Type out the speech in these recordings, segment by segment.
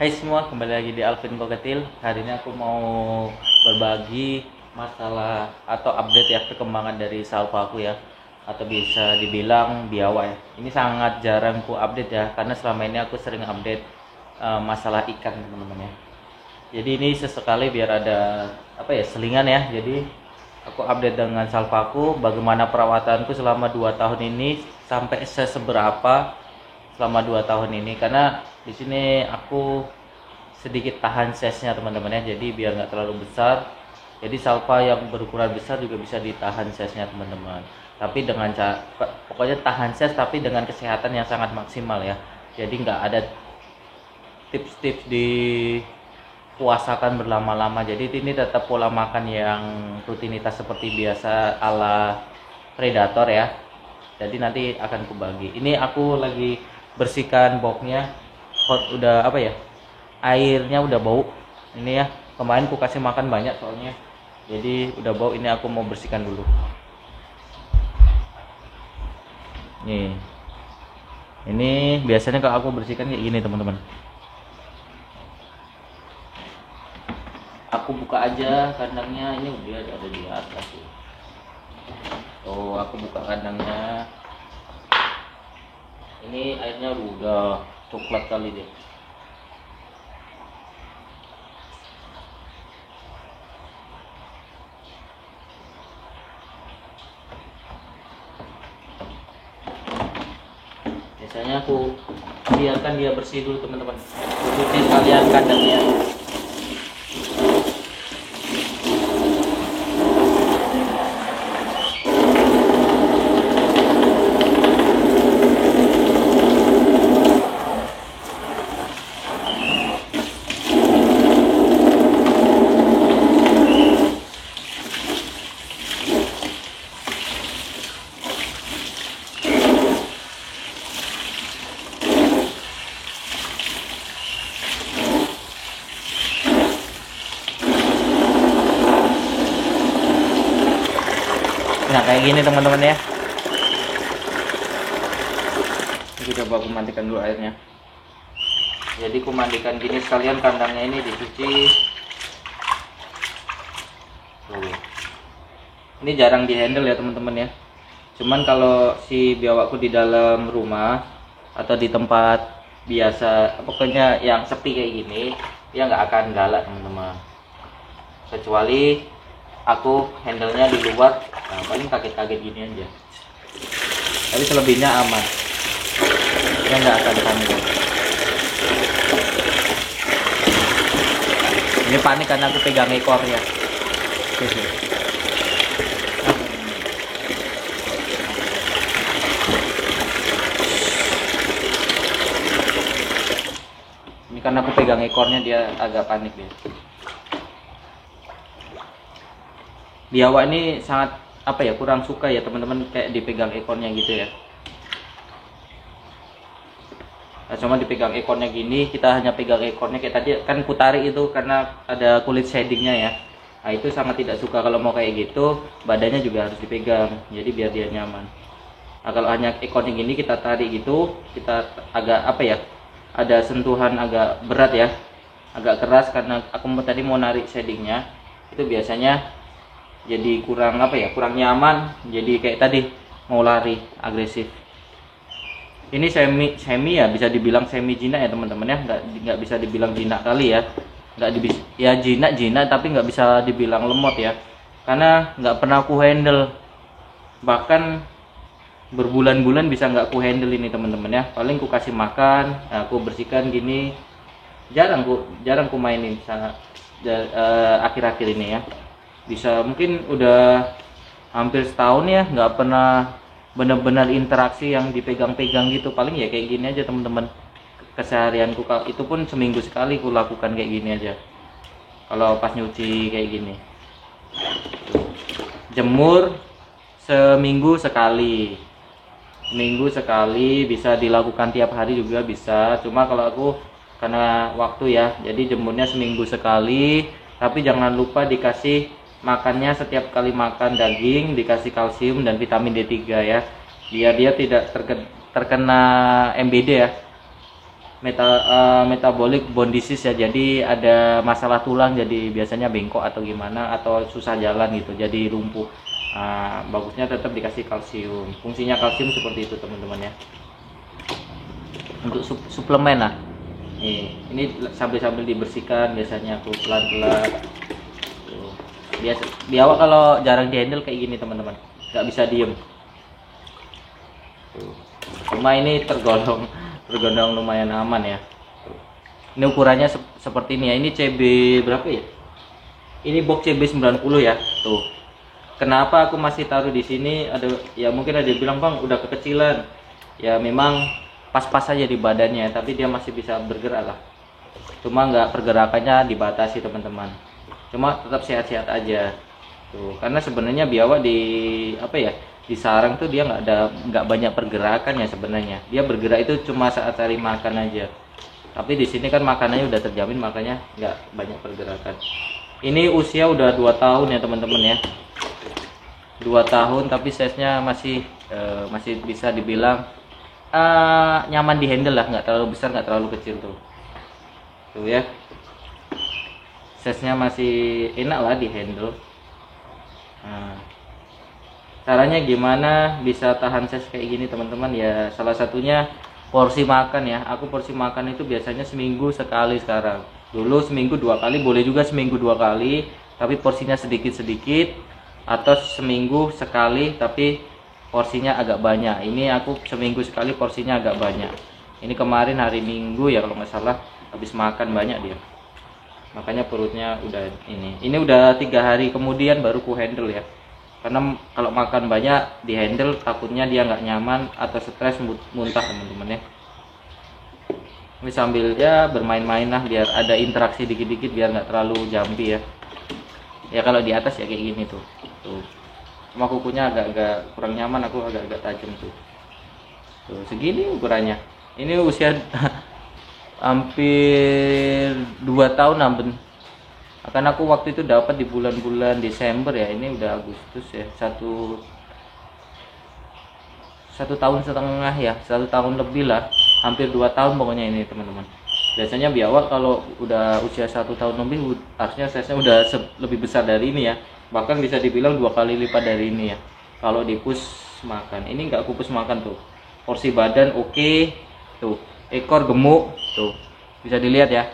Hai semua, kembali lagi di Alvin Koketil. Hari ini aku mau berbagi masalah atau update ya perkembangan dari salva aku ya, atau bisa dibilang biawak ya. Ini sangat jarang ku update ya, karena selama ini aku sering update masalah ikan teman-teman ya. Jadi ini sesekali biar ada selingan ya. Jadi aku update dengan salva aku, bagaimana perawatanku selama 2 tahun ini sampai seberapa selama 2 tahun ini, karena di sini aku sedikit tahan size-nya teman-teman ya, jadi biar nggak terlalu besar. Jadi salva yang berukuran besar juga bisa ditahan size-nya teman-teman, tapi dengan pokoknya tahan size tapi dengan kesehatan yang sangat maksimal ya. Jadi nggak ada tips-tips di puasakan berlama-lama. Jadi ini tetap pola makan yang rutinitas seperti biasa ala predator ya. Jadi nanti akan kubagi. Ini aku lagi bersihkan boxnya, udah airnya udah bau. Ini ya, kemarin ku kasih makan banyak soalnya, jadi udah bau. Ini aku mau bersihkan dulu. Nih, ini biasanya kalau aku bersihkan kayak gini teman-teman. Aku buka aja kandangnya, ini udah ada di atas tuh. Oh, aku buka kandangnya. Ini airnya udah coklat kali deh. Biasanya aku biarkan dia bersih dulu teman-teman. Ikutin kalian kandangnya. Nah kayak gini teman-teman ya. Ini coba aku mandikan dulu airnya. Jadi aku mandikan gini sekalian kandangnya ini dicuci. Tuh. Ini jarang dihandle ya teman-teman ya. Cuman kalau si biawakku di dalam rumah atau di tempat biasa, pokoknya yang sepi kayak gini, dia nggak akan galak teman-teman. Kecuali aku handle-nya di luar, nah paling kaget-kaget gini aja. Tapi selebihnya aman, dia nggak akan panik. Ini panik karena aku pegang ekornya. Ini karena aku pegang ekornya, dia agak panik deh. Biawak ini sangat kurang suka ya teman-teman kayak dipegang ekornya gitu ya. Nah, cuma dipegang ekornya gini, kita hanya pegang ekornya kayak tadi kan kutarik itu karena ada kulit shadingnya ya. Nah itu sangat tidak suka. Kalau mau kayak gitu badannya juga harus dipegang, jadi biar dia nyaman. Nah kalau hanya ekornya gini kita tarik gitu, kita agak ada sentuhan agak berat ya, agak keras karena aku tadi mau narik shadingnya. Itu biasanya jadi kurang kurang nyaman, jadi kayak tadi mau lari agresif. Ini semi ya, bisa dibilang semi jinak ya teman-teman ya, nggak bisa dibilang jinak kali ya, ya jinak tapi nggak bisa dibilang lemot ya, karena nggak pernah aku handle, bahkan berbulan-bulan bisa nggak aku handle ini teman-teman ya. Paling ku kasih makan, aku bersihkan gini, jarang ku mainin akhir-akhir ini ya. Bisa mungkin udah hampir setahun ya nggak pernah benar-benar interaksi yang dipegang-pegang gitu. Paling ya kayak gini aja teman-teman, keseharianku itu pun seminggu sekali ku lakukan kayak gini aja kalau pas nyuci kayak gini. Jemur seminggu sekali, bisa dilakukan tiap hari juga bisa. Cuma kalau aku karena waktu ya, jadi jemurnya seminggu sekali. Tapi jangan lupa dikasih makannya setiap kali makan daging, dikasih kalsium dan vitamin D3 ya, biar dia tidak terkena MBD ya. metabolic bone disease ya, jadi ada masalah tulang, jadi biasanya bengkok atau gimana, atau susah jalan gitu, jadi lumpuh. Bagusnya tetap dikasih kalsium. Fungsinya kalsium seperti itu teman-teman ya, untuk suplemen lah. Ini sambil dibersihkan biasanya aku pelan-pelan. Biasa biawak kalau jarang dihandle kayak gini teman-teman, nggak bisa diem. Cuma ini tergolong lumayan aman ya. Ini ukurannya seperti ini ya. Ini CB berapa ya? Ini box CB 90 ya. Tuh. Kenapa aku masih taruh di sini? Ada ya, mungkin ada yang bilang, "Bang, udah kekecilan." Ya memang pas-pas aja di badannya, tapi dia masih bisa bergerak lah. Cuma nggak, pergerakannya dibatasi teman-teman. Cuma tetap sehat-sehat aja. Tuh, karena sebenarnya biawak di di sarang tuh dia nggak banyak pergerakan ya sebenarnya. Dia bergerak itu cuma saat cari makan aja. Tapi di sini kan makanannya udah terjamin, makanya nggak banyak pergerakan. Ini usia udah 2 tahun ya teman-teman ya. 2 tahun tapi size-nya masih bisa dibilang nyaman di handle lah, nggak terlalu besar, nggak terlalu kecil tuh. Tuh ya. Size-nya masih enak lah di handle. Caranya gimana bisa tahan size kayak gini teman-teman ya, salah satunya porsi makan ya. Aku porsi makan itu biasanya seminggu sekali sekarang. Dulu seminggu 2 kali, boleh juga seminggu 2 kali, tapi porsinya sedikit-sedikit, atau seminggu sekali tapi porsinya agak banyak. Ini aku seminggu sekali porsinya agak banyak. Ini kemarin hari Minggu ya kalau nggak salah, habis makan banyak dia. Makanya perutnya udah ini udah 3 hari kemudian baru ku handle ya. Karena kalau makan banyak di handle takutnya dia nggak nyaman atau stres muntah teman-teman ya. Ini sambil ya bermain-main lah, biar ada interaksi dikit-dikit, biar nggak terlalu jumpy ya. Ya kalau di atas ya kayak gini tuh. Cuma kukunya agak-agak kurang nyaman, aku agak-agak tajam tuh. Tuh segini ukurannya. Ini usia hampir 2 tahun Amben. Akan aku waktu itu dapat di bulan-bulan Desember ya, ini udah Agustus ya, satu tahun setengah ya, 1 tahun lebih lah, hampir 2 tahun pokoknya ini teman-teman. Biasanya biawak kalau udah usia 1 tahun lebih harusnya size-nya udah lebih besar dari ini ya, bahkan bisa dibilang 2 kali lipat dari ini ya kalau dipus makan. Ini nggak kupus makan tuh, porsi badan oke. Tuh ekor gemuk, tuh bisa dilihat ya,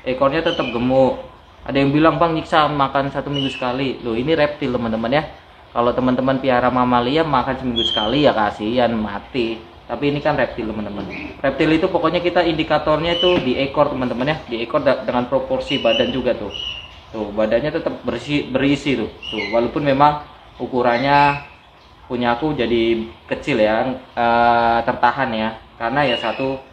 ekornya tetap gemuk. Ada yang bilang, "Bang, nyiksa makan 1 minggu sekali." Loh, ini reptil teman-teman ya. Kalau teman-teman piara mamalia makan seminggu sekali ya kasihan mati. Tapi ini kan reptil teman-teman. Reptil itu pokoknya kita indikatornya itu di ekor teman-teman ya. Di ekor dengan proporsi badan juga tuh. Tuh badannya tetap berisi tuh. Tuh walaupun memang ukurannya punya aku jadi kecil ya, tertahan ya. Karena ya satu,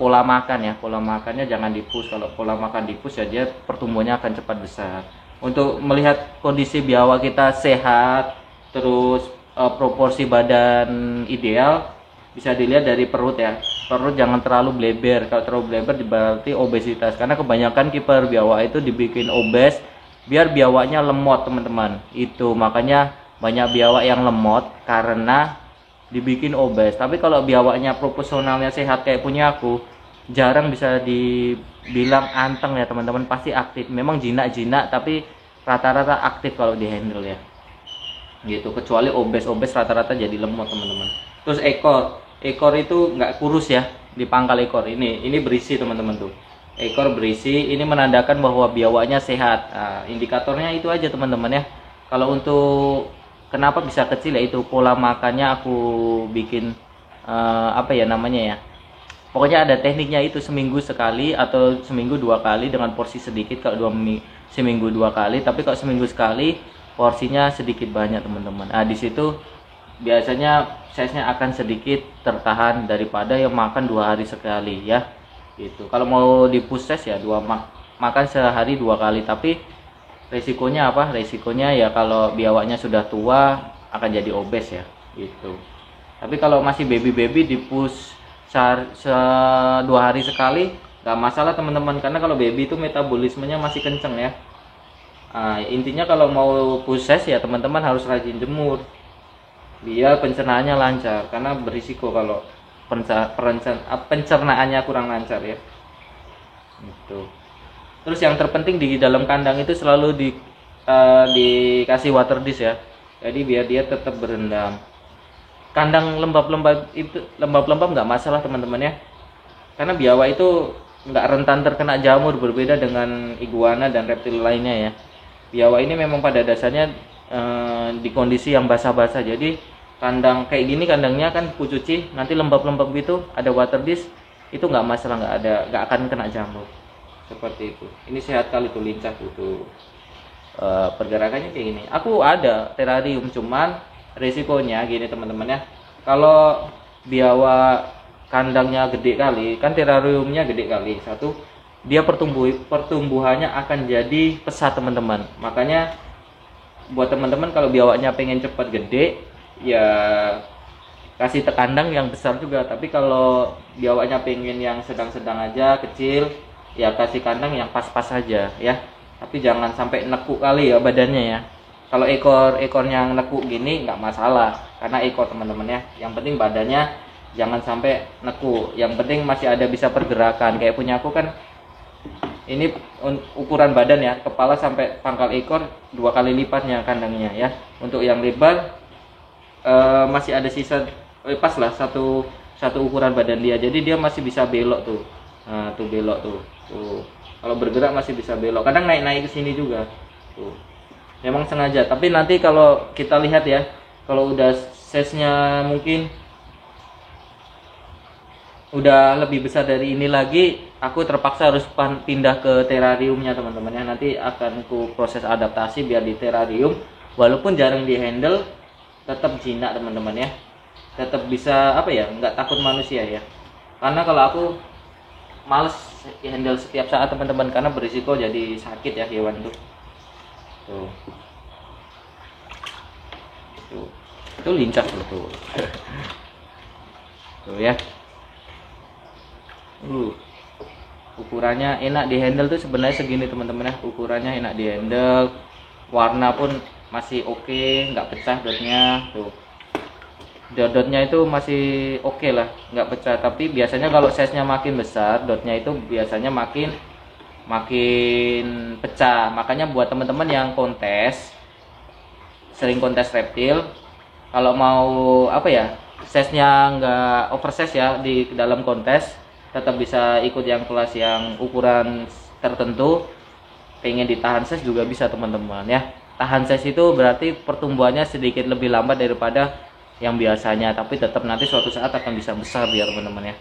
pola makan ya, pola makannya jangan dipus. Kalau pola makan dipus ya dia pertumbuhannya akan cepat besar. Untuk melihat kondisi biawak kita sehat terus proporsi badan ideal bisa dilihat dari perut ya. Perut jangan terlalu bleber. Kalau terlalu bleber berarti obesitas, karena kebanyakan kiper biawak itu dibikin obes biar biawaknya lemot teman-teman. Itu makanya banyak biawak yang lemot karena dibikin obes. Tapi kalau biawaknya proporsionalnya sehat kayak punya aku, jarang bisa dibilang anteng ya teman-teman, pasti aktif. Memang jinak-jinak tapi rata-rata aktif kalau di handle ya gitu, kecuali obes rata-rata jadi lemot teman-teman. Terus ekor itu nggak kurus ya, di pangkal ekor ini berisi teman-teman tuh, ekor berisi. Ini menandakan bahwa biawaknya sehat. Indikatornya itu aja teman-teman ya. Kalau untuk kenapa bisa kecil ya, itu pola makannya aku bikin apa ya namanya ya, pokoknya ada tekniknya itu, seminggu sekali atau seminggu 2 kali dengan porsi sedikit. Kalau seminggu 2 kali, tapi kalau seminggu sekali porsinya sedikit banyak teman-teman. Di situ biasanya size-nya akan sedikit tertahan daripada yang makan 2 hari sekali ya gitu. Kalau mau di push size ya makan sehari 2 kali, tapi resikonya apa? Resikonya ya kalau biawaknya sudah tua akan jadi obes ya gitu. Tapi kalau masih baby di push 2 hari sekali nggak masalah teman-teman, karena kalau baby itu metabolismenya masih kenceng ya. Intinya kalau mau push size ya teman-teman harus rajin jemur biar pencernaannya lancar, karena berisiko kalau pencernaannya kurang lancar ya. Itu. Terus yang terpenting di dalam kandang itu selalu dikasih water dish ya. Jadi biar dia tetap berendam. Kandang lembab-lembab nggak masalah teman-teman ya. Karena biawak itu nggak rentan terkena jamur, berbeda dengan iguana dan reptil lainnya ya. Biawak ini memang pada dasarnya di kondisi yang basah-basah. Jadi kandang kayak gini, kandangnya kan ku cuci, nanti lembab-lembab gitu, ada water dish, itu nggak masalah, nggak akan kena jamur. Seperti itu. Ini sehat kali tuh, lincah tuh. Pergerakannya kayak gini. Aku ada terarium, cuman resikonya gini teman-teman ya. Kalau biawak kandangnya gede kali, kan terariumnya gede kali. Satu, dia pertumbuhannya akan jadi pesat teman-teman. Makanya buat teman-teman kalau biawaknya pengen cepat gede, ya kasih kandang yang besar juga. Tapi kalau biawaknya pengen yang sedang-sedang aja, kecil, ya kasih kandang yang pas-pas aja ya. Tapi jangan sampai nekuk kali ya badannya ya. Kalau ekornya yang nekuk gini nggak masalah, karena ekor teman-teman ya. Yang penting badannya jangan sampai nekuk. Yang penting masih ada bisa pergerakan. Kayak punya aku kan, ini ukuran badan ya, kepala sampai pangkal ekor 2 kali lipatnya kandangnya ya. Untuk yang lebar masih ada sisa, pas lah satu ukuran badan dia. Jadi dia masih bisa belok tuh. Nah, tuh belok tuh. Kalau bergerak masih bisa belok. Kadang naik ke sini juga. Tuh. Memang sengaja. Tapi nanti kalau kita lihat ya, kalau udah size-nya mungkin udah lebih besar dari ini lagi, aku terpaksa harus pindah ke terariumnya teman-teman ya. Nanti akan ku proses adaptasi biar di terarium, walaupun jarang di handle, tetap jinak teman-teman ya. Tetap bisa apa ya, nggak takut manusia ya. Karena kalau aku males handle setiap saat teman-teman, karena berisiko jadi sakit ya hewan tuh. Tuh lincah tuh. Tuh ya. Ukurannya enak di handle tuh sebenarnya segini teman-teman ya. Ukurannya enak di handle, warna pun masih oke, nggak pecah dotnya tuh. Dotnya itu masih oke lah, nggak pecah. Tapi biasanya kalau size-nya makin besar, dotnya itu biasanya makin pecah. Makanya buat teman-teman yang sering kontes reptil, kalau mau apa ya, size-nya nggak oversize ya di dalam kontes, tetap bisa ikut yang kelas yang ukuran tertentu. Pengen ditahan size juga bisa teman-teman ya. Tahan size itu berarti pertumbuhannya sedikit lebih lambat daripada yang biasanya, tapi tetap nanti suatu saat akan bisa besar ya teman-teman ya.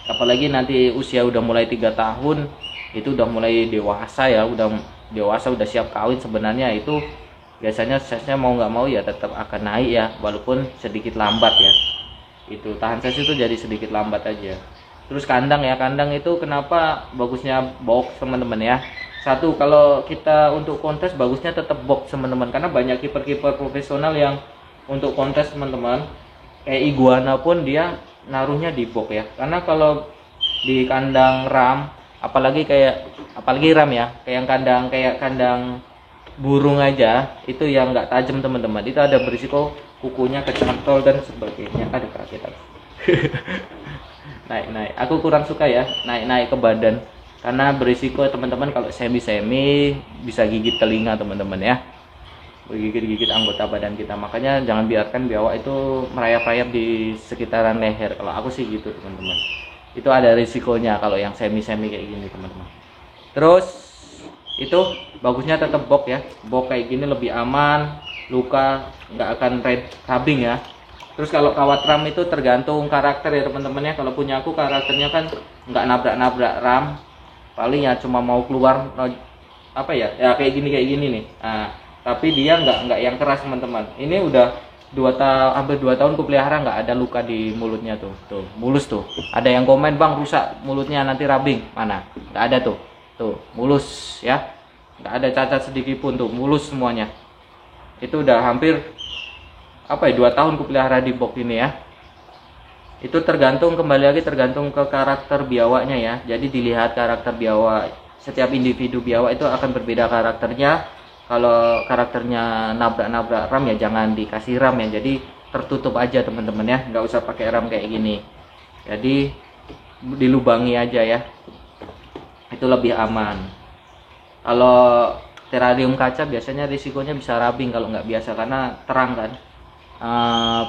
Apalagi nanti usia udah mulai 3 tahun, itu udah mulai dewasa ya, udah siap kawin sebenarnya. Itu biasanya size-nya mau nggak mau ya tetap akan naik ya, walaupun sedikit lambat ya. Itu tahan size itu jadi sedikit lambat aja. Terus kandang ya, kandang itu kenapa bagusnya box teman-teman ya. Satu, kalau kita untuk kontes bagusnya tetap box teman-teman, karena banyak kiper-kiper profesional yang untuk kontes teman-teman, kayak iguana pun dia naruhnya di box ya. Karena kalau di kandang ram, apalagi ram ya, kayak kandang burung aja, itu yang nggak tajam teman-teman, itu ada berisiko kukunya kecantol dan sebagainya. Aduh kaget aku. naik aku kurang suka ya naik ke badan, karena berisiko teman-teman. Kalau semi bisa gigit telinga teman-teman ya, gigit anggota badan kita. Makanya jangan biarkan biawak itu merayap-rayap di sekitaran leher. Kalau aku sih gitu teman-teman, itu ada risikonya kalau yang semi kayak gini teman-teman. Terus itu bagusnya tetap box ya, box kayak gini lebih aman, luka nggak akan rubbing ya. Terus kalau kawat ram itu tergantung karakter ya teman-teman ya. Kalau punya aku karakternya kan nggak nabrak ram, paling ya cuma mau keluar apa ya kayak gini nih. Nah, tapi dia nggak yang keras teman-teman. Ini udah hampir 2 tahun ku pelihara, nggak ada luka di mulutnya tuh mulus tuh. Ada yang komen, bang rusak mulutnya nanti rubbing, mana nggak ada tuh mulus ya, nggak ada cacat sedikit pun tuh, mulus semuanya. Itu udah hampir 2 tahun ku pelihara di box ini ya. Itu kembali lagi tergantung ke karakter biawaknya ya. Jadi dilihat karakter biawak, setiap individu biawak itu akan berbeda karakternya. Kalau karakternya nabrak ram ya jangan dikasih ram ya, jadi tertutup aja teman-teman ya, nggak usah pakai ram kayak gini. Jadi dilubangi aja ya, itu lebih aman. Kalau terarium kaca biasanya risikonya bisa rubbing kalau nggak biasa, karena terang kan,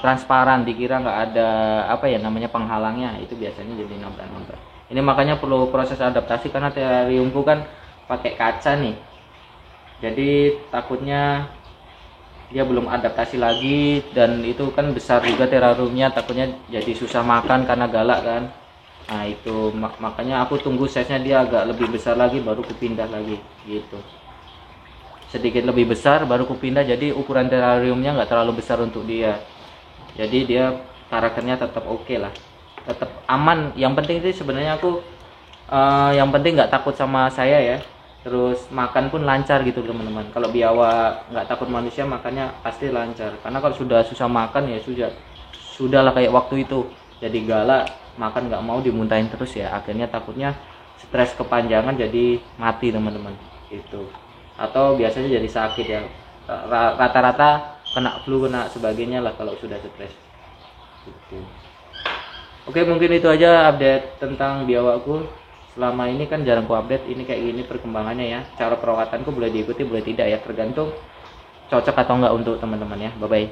transparan, dikira nggak ada apa ya namanya penghalangnya, itu biasanya jadi nabrak-nabrak. Ini makanya perlu proses adaptasi, karena terariumku kan pakai kaca nih, jadi takutnya dia belum adaptasi lagi, dan itu kan besar juga terariumnya, takutnya jadi susah makan karena galak kan. Nah itu makanya aku tunggu size-nya dia agak lebih besar lagi baru kupindah lagi gitu, sedikit lebih besar baru kupindah, jadi ukuran terariumnya nggak terlalu besar untuk dia, jadi dia karakternya tetap oke lah, tetap aman. Yang penting sih sebenarnya aku yang penting nggak takut sama saya ya, terus makan pun lancar gitu teman-teman. Kalau biawak nggak takut manusia, makannya pasti lancar, karena kalau sudah susah makan ya sudahlah kayak waktu itu, jadi galak, makan nggak mau, dimuntahin terus ya, akhirnya takutnya stres kepanjangan jadi mati teman-teman itu, atau biasanya jadi sakit ya, rata-rata kena flu, kena sebagainya lah kalau sudah stres gitu. Oke, mungkin itu aja update tentang biawakku. Selama ini kan jarang ku update, ini kayak gini perkembangannya ya. Cara perawatanku boleh diikuti boleh tidak ya, tergantung cocok atau enggak untuk teman-teman ya. Bye bye.